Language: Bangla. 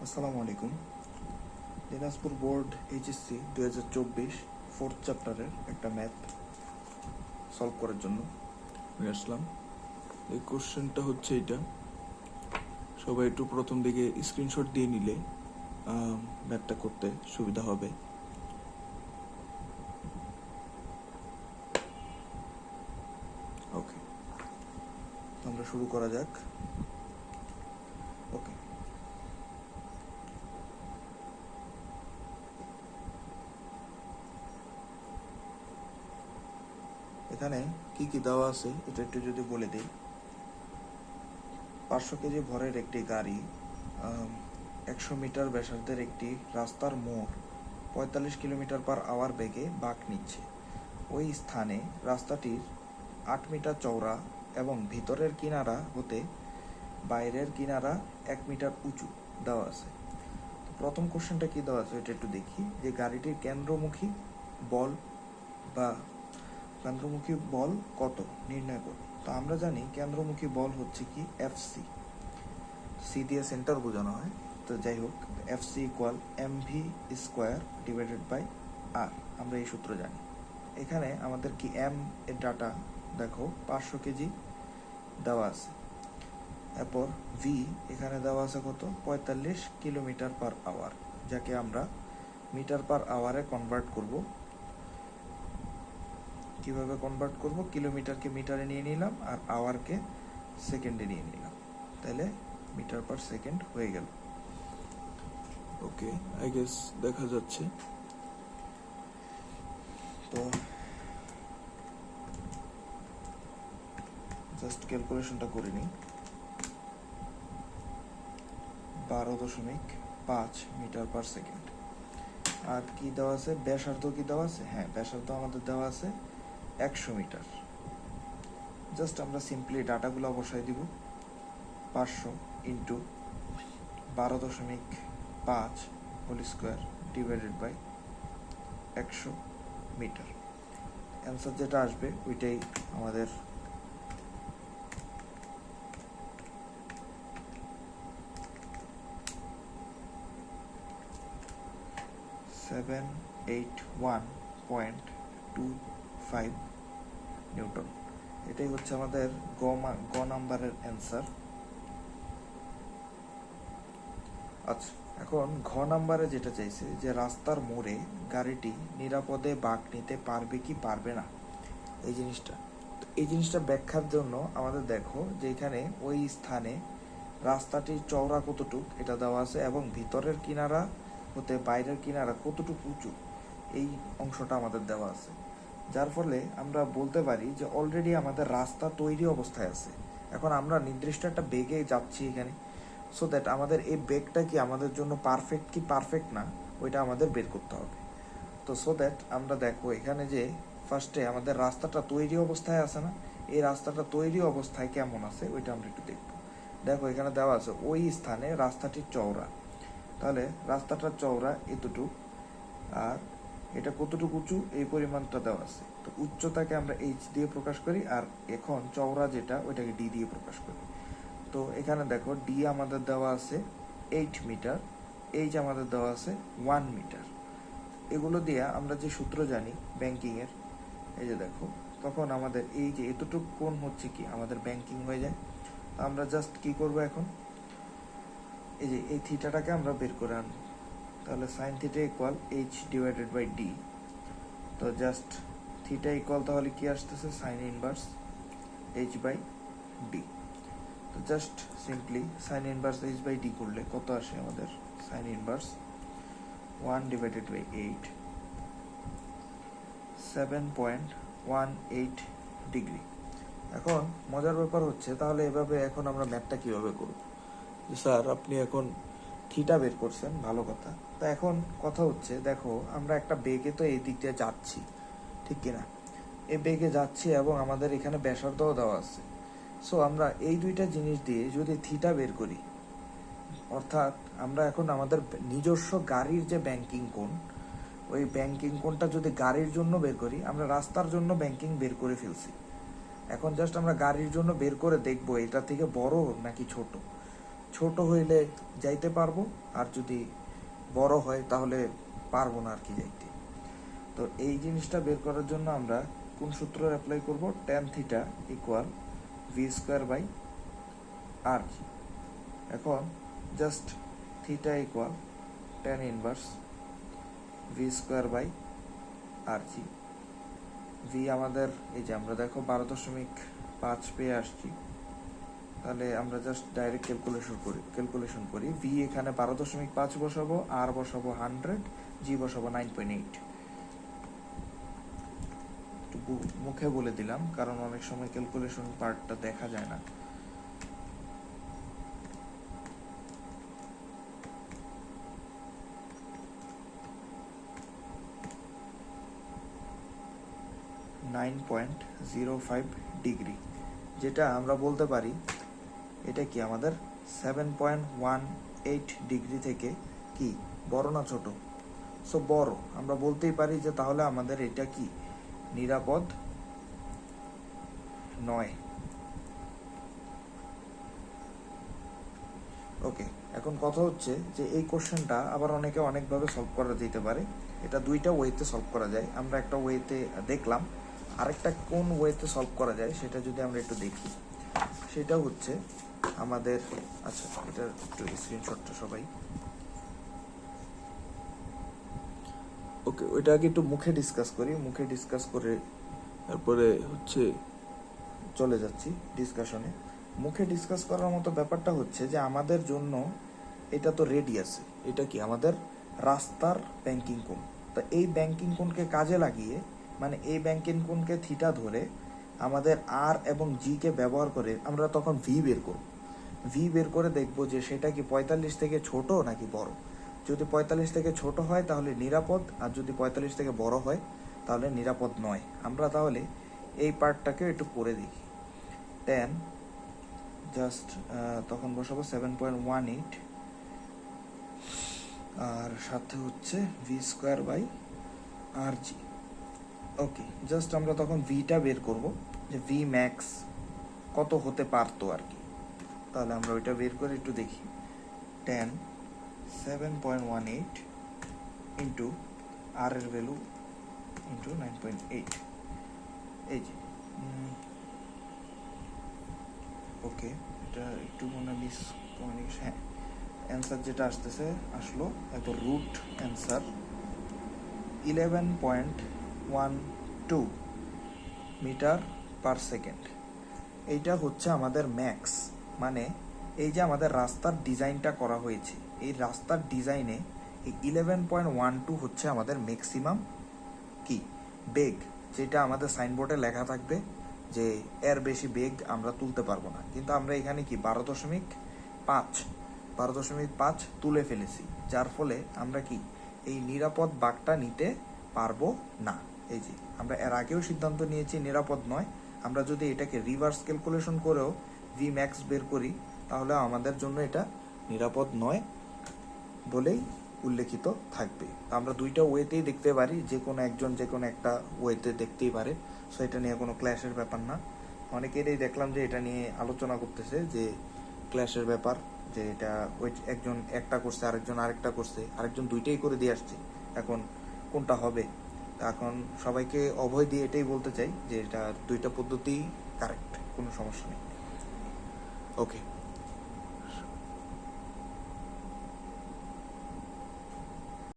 আসসালামু আলাইকুম। দিনাজপুর বোর্ড এইচএসসি 2024 ফোর্থ চ্যাপ্টারের একটা ম্যাথ সলভ করার জন্য নিয়ে আসলাম। এই কোশ্চেনটা হচ্ছে এটা, সবাই একটু প্রথম দিকে স্ক্রিনশট দিয়ে নিলে ম্যাথটা করতে সুবিধা হবে। ওকে, আমরা শুরু করা যাক। ওকে, এখানে কি কি দেওয়া আছে এটা একটু যদি বলে দিই। 500 কেজি ভরের একটি গাড়ি 100 মিটার ব্যাসার্ধের একটি রাস্তার মোড় 45 কিলোমিটার/আওয়ার বেগে বাঁক নিচ্ছে। ওই স্থানে রাস্তাটির 8 মিটার চওড়া এবং ভিতরের কিনারা হতে বাইরের কিনারা 1 মিটার উঁচু দেওয়া আছে। তো প্রথম কোশ্চেনটা কি দেওয়া আছে এটা একটু দেখি, যে গাড়িটির কেন্দ্রমুখী বল কত নির্ণয় করো। তো আমরা জানি কেন্দ্রমুখী বল হচ্ছে কি এফসি, সি দিয়ে সেন্টার বোঝানো হয়। তো যাই হোক, FC equal MV square divided by R, আমরা এই সূত্র জানি। এখানে আমাদের কি এম এর ডাটা দেখো 500 কেজি দেওয়া আছে, এরপর ভি এখানে দেওয়া আছে কত 45 কিলোমিটার/আওয়ার, যাকে আমরা মিটার/আওয়ারে কনভার্ট করব। কিভাবে কনভার্ট করব? কিলোমিটারকে মিটারে নিয়ে নিলাম আর আওয়ারকে সেকেন্ডে নিয়ে নিলাম, তাহলে মিটার/সেকেন্ড হয়ে গেল। ওকে, আই গেস দেখা যাচ্ছে। তো জাস্ট ক্যালকুলেশনটা করে নিই। 12.5 মিটার/সেকেন্ড। আর কি দেওয়া আছে? ব্যাসার্ধ কি দেওয়া আছে? হ্যাঁ, ব্যাসার্ধ আমাদের দেওয়া আছে 100 মিটার। জাস্ট আমরা সিম্পলি ডাটাগুলো বসাই দিব। 500 into 12.5 whole square divided by 100 metre. Answer যেটা আসবে ওইটাই আমাদের (781.25 নিউটন। এটাই হচ্ছে আমাদের গ নাম্বারের অ্যান্সার। আচ্ছা, এখন ঘ নাম্বারে যেটা চাইছে যে রাস্তার মোড়ে গাড়িটি নিরাপদে বাঁক নিতে পারবে কি পারবে না, এই জিনিসটা ব্যাখ্যার জন্য আমাদের দেখো যে এখানে ওই স্থানে রাস্তাটির চওড়া কতটুক এটা দেওয়া আছে এবং ভিতরের কিনারা হতে বাইরের কিনারা কতটুকু উঁচু এই অংশটা আমাদের দেওয়া আছে। যার ফলে আমরা বলতে পারি যে অলরেডি আমাদের রাস্তা তৈরি অবস্থায় আছে। এখন আমরা নির্দিষ্ট একটা বেগে যাচ্ছি এখানে, সো দ্যাট আমাদের এই বেগটা কি আমাদের জন্য পারফেক্ট কি পারফেক্ট না ওইটা আমাদের বের করতে হবে। তো সো দ্যাট আমরা দেখো এখানে যে ফার্স্টে আমাদের রাস্তাটা তৈরি অবস্থায় আছে না, এই রাস্তাটা তৈরি অবস্থায় কেমন আছে ওইটা আমরা একটু দেখবো। দেখো এখানে দেওয়া আছে ওই স্থানে রাস্তাটির চওড়া, তাহলে রাস্তাটার চওড়া এতটুকু আর এটা কতটুকু উঁচু এই পরিমাণটা দেওয়া আছে। তো উচ্চতাকে আমরা এইচ দিয়ে প্রকাশ করি আর এখন চওড়া যেটা ওইটাকে ডি দিয়ে প্রকাশ করি। তো এখানে দেখো ডি আমাদের দেওয়া আছে 8 মিটার, এইচ আমাদের দেওয়া আছে 1 মিটার। এগুলো দিয়ে আমরা যে সূত্র জানি ব্যাংকিংয়ের, এই যে দেখো তখন আমাদের এই যে এতটুকু কোণ হচ্ছে কি আমাদের ব্যাংকিং হয়ে যায়। আমরা জাস্ট কি করব এখন, এই যে এই থিটাটাকে আমরা বের করে আনবো। তাহলে sine theta equal H divided by D. তো জাস্ট থিটা ইকুয়াল তাহলে কি আসতেছে sine inverse H by D. তো just simply sine inverse H by D করলে কত আসে আমাদের, sine inverse 1 divided by 8, 7.18 degree. এখন মজার ব্যাপার হচ্ছে তাহলে এভাবে এখন আমরা ম্যাথটা কিভাবে করব। স্যার আপনি এখন থিটা বের করছেন, ভালো কথা। তা এখন কথা হচ্ছে দেখো আমরা একটা বেগে তো এই দিক দিয়ে যাচ্ছি, ঠিক কিনা? এই বেগে যাচ্ছি এবং আমাদের এখানে ব্যাসার্ধও দেওয়া আছে। সো আমরা এই দুইটা জিনিস দিয়ে যদি থিটা বের করি, অর্থাৎ আমরা এখন আমাদের নিজস্ব গাড়ির যে ব্যাংকিং কোণ, ওই ব্যাংকিং কোণটা যদি গাড়ির জন্য বের করি, আমরা রাস্তার জন্য ব্যাংকিং বের করে ফেলছি। এখন জাস্ট আমরা গাড়ির জন্য বের করে দেখবো এটা থেকে বড় নাকি ছোট। ছোট হইলে যাইতে পারবো, আর যদি বড় হয় তাহলে পারবো না আর কি যাইতে। তো এই জিনিসটা বের করার জন্য আমরা কোন সূত্র অ্যাপ্লাই করব? tan theta equal V square by R. এখন just theta equal tan inverse V square by R G. V আমাদের এই যে আমরা দেখো 12.5 পেয়ে আসছি, তাহলে আমরা জাস্ট ডাইরেক্ট ক্যালকুলেশন করি। ভি এখানে 12.5 বসাবো, আর বসাবো 100, জি বসাবো 9.8। মুখে বলে দিলাম কারণ অনেক সময় ক্যালকুলেশন পার্টটা দেখা যায় না। ডিগ্রি, যেটা আমরা বলতে পারি এটা কি আমাদের 7.18 ডিগ্রি থেকে কি বড় না ছোট? সো বড়। আমরা বলতেই পারি যে তাহলে আমাদের এটা কি নিরাপদ নয়। ওকে, এখন কথা হচ্ছে যে এই কোশ্চেনটা আবার অনেকে অনেকভাবে সলভ করা যেতে পারে। এটা দুইটা ওয়েতে সলভ করা যায়। আমরা একটা ওয়েতে দেখলাম, আরেকটা কোন ওয়েতে সলভ করা যায় সেটা যদি আমরা একটু দেখি, সেটা হচ্ছে আমাদের, আচ্ছা এটা একটু স্ক্রিনশটটা সবাই, ওকে ওইটা আগে একটু মুখে ডিসকাস করি। মুখে ডিসকাস করে তারপরে হচ্ছে চলে যাচ্ছি ডিসকাশনে। মুখে ডিসকাস করার মতো ব্যাপারটা হচ্ছে যে আমাদের জন্য এটা তো রেডি আছে, এটা কি আমাদের রাস্তার ব্যাংকিং কোণ। তো এই ব্যাংকিং কোণকে কাজে লাগিয়ে, মানে এই ব্যাংকিং কোণকে থিটা ধরে আমাদের আর এবং জি কে ব্যবহার করে আমরা তখন ভি বের করব। ভি বের করে দেখব যে সেটা কি 45 থেকে ছোট নাকি বড়। যদি 45 থেকে ছোট হয় তাহলে নিরাপদ, আর যদি 45 থেকে বড় হয় তাহলে নিরাপদ নয়। আমরা তাহলে এই পার্টটাকে একটু করে দিই। tan জাস্ট তখন বসাবো 7.18, আর সাথে হচ্ছে V square by R G. Okay, just আমরা তখন ভিটা বের করব যে ভি ম্যাক্স কত হতে পারতো আর কি। তাহলে আমরা ওইটা বের করে একটু দেখি। tan 7.18 ইন্টু আর এর ভ্যালু ইন্টু 9.8, এই যে ওকে, এটা একটু মনে মিস কমিউনিকেশন। হ্যাঁ, অ্যান্সার যেটা আসলো এরপর root answer 11.12 metre per second. এইটা হচ্ছে আমাদের ম্যাক্স, মানে এই যে আমাদের রাস্তার ডিজাইনটা করা হয়েছে, এই রাস্তার ডিজাইনে এই 11.12 হচ্ছে আমাদের ম্যাক্সিমাম কি বেগ, যেটা আমাদের সাইনবোর্ডে লেখা থাকবে যে এর বেশি বেগ আমরা তুলতে পারবো না। কিন্তু আমরা এখানে কি 12.5 তুলে ফেলেছি, যার ফলে আমরা কি এই নিরাপদ বাগটা নিতে পারবো না। এই যে আমরা এর আগেও সিদ্ধান্ত নিয়েছি নিরাপদ নয়। আমরা যদি এটাকে রিভার্স ক্যালকুলেশন করেও ভি ম্যাক্স বের করি তাহলে আমাদের জন্য এটা নিরাপদ নয় বলেই উল্লেখিত থাকবে। আমরা দুইটা ওয়েতেই দেখতে পারি, যে কোনো একজন যে কোনো একটা ওয়েতে দেখতেই পারে। সো এটা নিয়ে কোনো ক্ল্যাশের ব্যাপার না। অনেকেরই দেখলাম যে এটা নিয়ে আলোচনা করতেছে যে ক্ল্যাশের ব্যাপার, যে এটা ওই একজন একটা করছে, আরেকজন আরেকটা করছে, আরেকজন দুইটাই করে দিয়ে আসছে, এখন কোনটা হবে। এখন সবাইকে অভয় দিয়ে এটাই বলতে চাই যে এটা দুইটা পদ্ধতি কারেক্ট, কোনো সমস্যা নেই। ওকে।